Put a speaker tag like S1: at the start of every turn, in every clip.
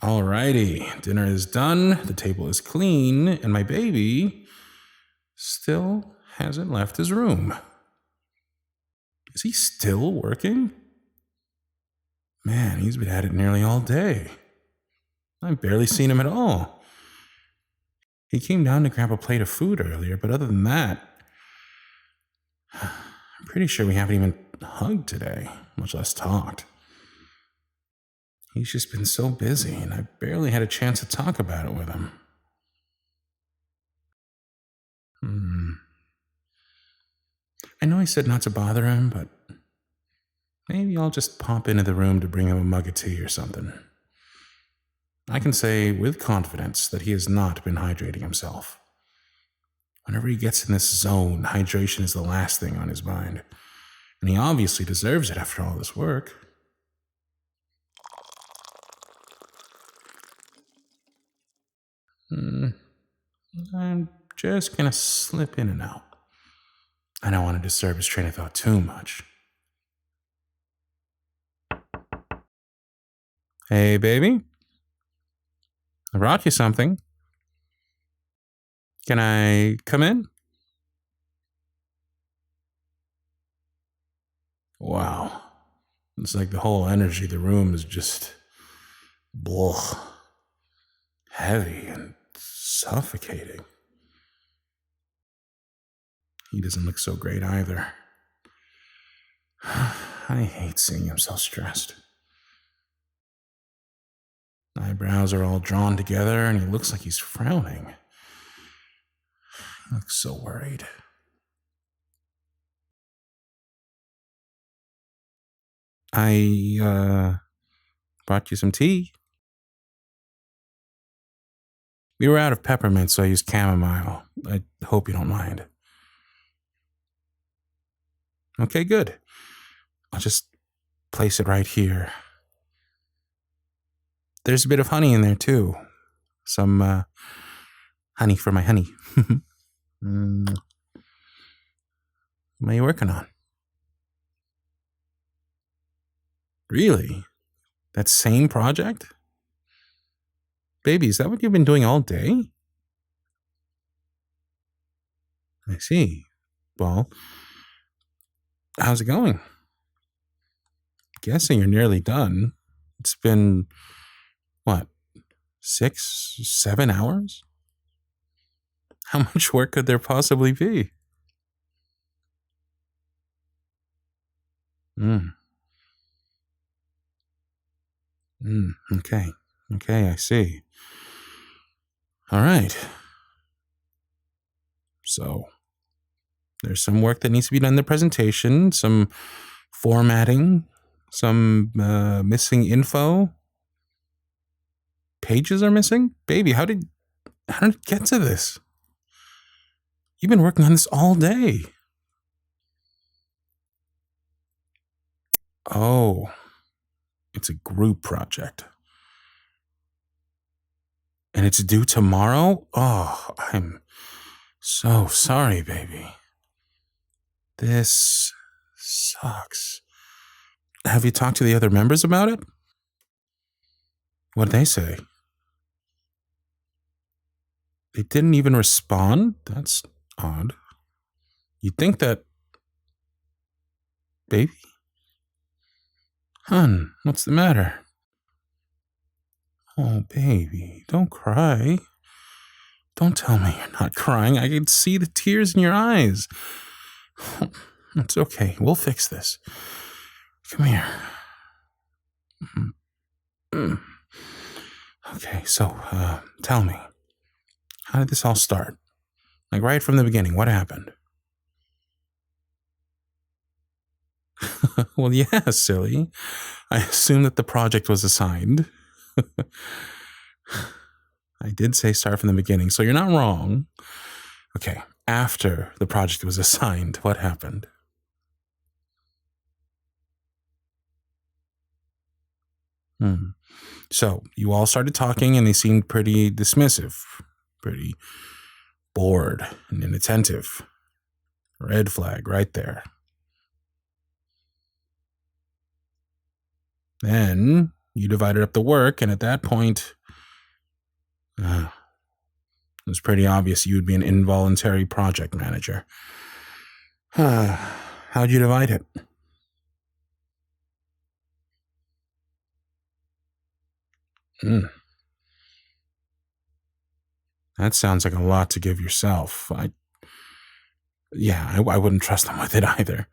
S1: Alrighty, dinner is done, the table is clean, and my baby still hasn't left his room. Is he still working? Man, he's been at it nearly all day. I've barely seen him at all. He came down to grab a plate of food earlier, but other than that, I'm pretty sure we haven't even hugged today, much less talked. He's just been so busy, and I barely had a chance to talk about it with him. I know I said not to bother him, but maybe I'll just pop into the room to bring him a mug of tea or something. I can say with confidence that he has not been hydrating himself. Whenever he gets in this zone, hydration is the last thing on his mind. And he obviously deserves it after all this work. I'm just gonna slip in and out. I don't want to disturb his train of thought too much. Hey, baby. I brought you something. Can I come in? Wow. It's like the whole energy of the room is just heavy and suffocating. He doesn't look so great either. I hate seeing him so stressed. Eyebrows are all drawn together and he looks like he's frowning. He looks so worried. I brought you some tea. We were out of peppermint, so I used chamomile. I hope you don't mind. Okay, good. I'll just place it right here. There's a bit of honey in there, too. Some honey for my honey. What are you working on? Really? That same project? Baby, is that what you've been doing all day? I see. Well, how's it going? Guessing you're nearly done. It's been, what, 6, 7 hours? How much work could there possibly be? Okay, I see. All right. So, there's some work that needs to be done in the presentation, some formatting, some missing info. Pages are missing? Baby, how did it get to this? You've been working on this all day. Oh, it's a group project. And it's due tomorrow? Oh, I'm so sorry, baby. This sucks. Have you talked to the other members about it? What'd they say? They didn't even respond? That's odd. You'd think that... Baby? Hun, what's the matter? Oh, baby, don't cry. Don't tell me you're not crying. I can see the tears in your eyes. It's okay. We'll fix this. Come here. Okay, so, tell me. How did this all start? Like, right from the beginning, what happened? Well, yeah, silly. I assume that the project was assigned. I did say start from the beginning, so you're not wrong. Okay, after the project was assigned, what happened? So, you all started talking and they seemed pretty dismissive, pretty bored and inattentive. Red flag right there. Then You divided up the work, and at that point, it was pretty obvious you would be an involuntary project manager. How'd you divide it? That sounds like a lot to give yourself. I wouldn't trust them with it either.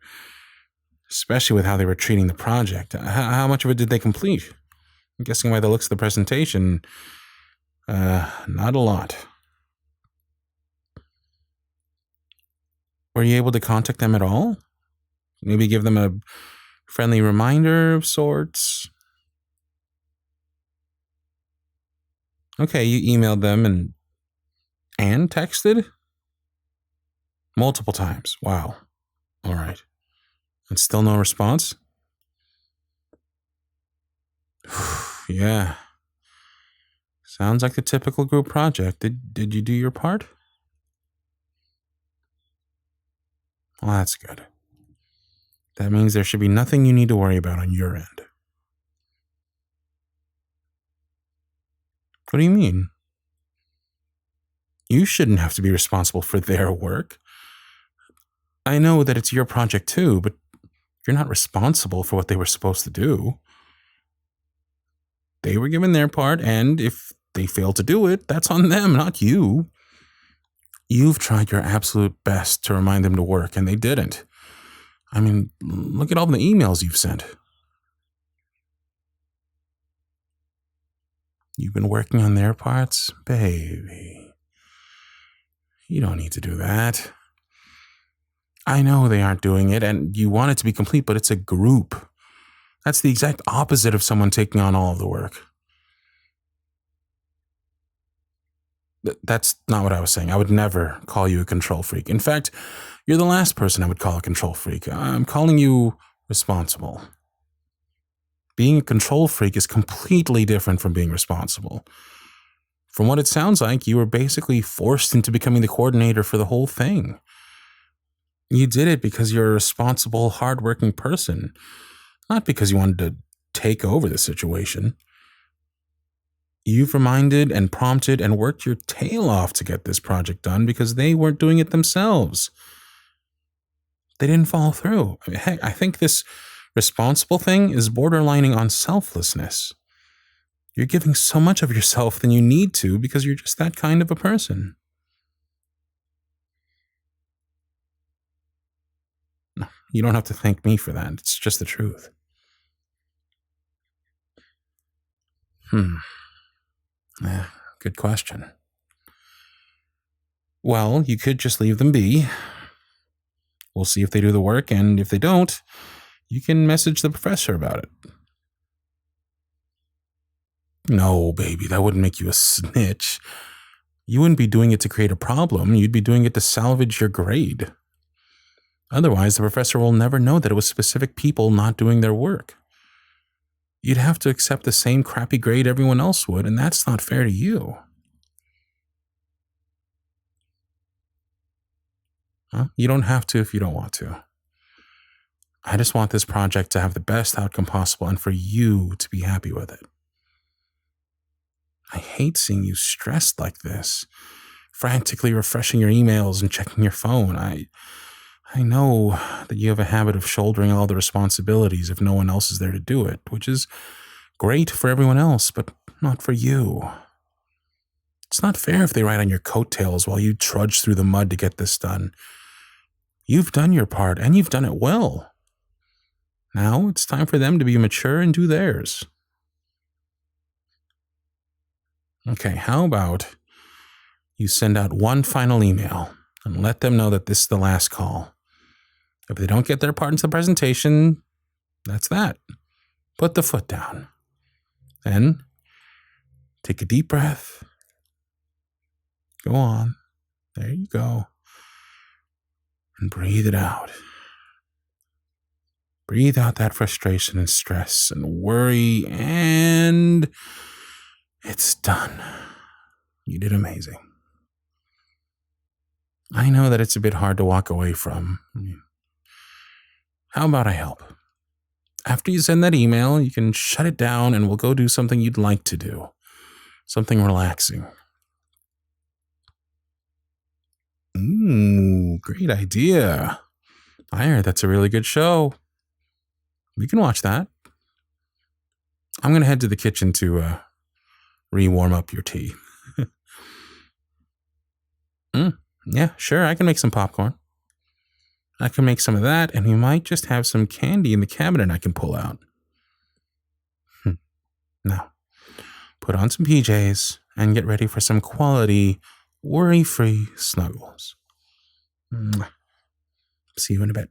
S1: Especially with how they were treating the project. How much of it did they complete? I'm guessing by the looks of the presentation, not a lot. Were you able to contact them at all? Maybe give them a friendly reminder of sorts? Okay, you emailed them and texted? Multiple times. Wow. All right. And still no response? Yeah. Sounds like the typical group project. Did you do your part? Well, that's good. That means there should be nothing you need to worry about on your end. What do you mean? You shouldn't have to be responsible for their work. I know that it's your project too, but you're not responsible for what they were supposed to do. They were given their part, and if they fail to do it, that's on them, not you. You've tried your absolute best to remind them to work, and they didn't. I mean, look at all the emails you've sent. You've been working on their parts? Baby. You don't need to do that. I know they aren't doing it, and you want it to be complete, but it's a group. That's the exact opposite of someone taking on all of the work. That's not what I was saying. I would never call you a control freak. In fact, you're the last person I would call a control freak. I'm calling you responsible. Being a control freak is completely different from being responsible. From what it sounds like, you were basically forced into becoming the coordinator for the whole thing. You did it because you're a responsible, hardworking person, not because you wanted to take over the situation. You've reminded and prompted and worked your tail off to get this project done because they weren't doing it themselves. They didn't follow through. I mean, heck, I think this responsible thing is borderlining on selflessness. You're giving so much of yourself than you need to because you're just that kind of a person. No, you don't have to thank me for that. It's just the truth. Good question. Well, you could just leave them be. We'll see if they do the work, and if they don't, you can message the professor about it. No, baby, that wouldn't make you a snitch. You wouldn't be doing it to create a problem. You'd be doing it to salvage your grade. Otherwise, the professor will never know that it was specific people not doing their work. You'd have to accept the same crappy grade everyone else would, and that's not fair to you. You don't have to if you don't want to. I just want this project to have the best outcome possible and for you to be happy with it. I hate seeing you stressed like this, frantically refreshing your emails and checking your phone. I know that you have a habit of shouldering all the responsibilities if no one else is there to do it, which is great for everyone else, but not for you. It's not fair if they ride on your coattails while you trudge through the mud to get this done. You've done your part, and you've done it well. Now it's time for them to be mature and do theirs. Okay, how about you send out one final email and let them know that this is the last call. If they don't get their part into the presentation, that's that. Put the foot down. Then take a deep breath. Go on. There you go. And breathe it out. Breathe out that frustration and stress and worry, and it's done. You did amazing. I know that it's a bit hard to walk away from. How about I help? After you send that email, you can shut it down and we'll go do something you'd like to do. Something relaxing. Ooh, great idea. I heard that's a really good show. We can watch that. I'm going to head to the kitchen to re-warm up your tea. Yeah, sure, I can make some popcorn. I can make some of that, and we might just have some candy in the cabinet I can pull out. Now, put on some PJs and get ready for some quality, worry-free snuggles. See you in a bit.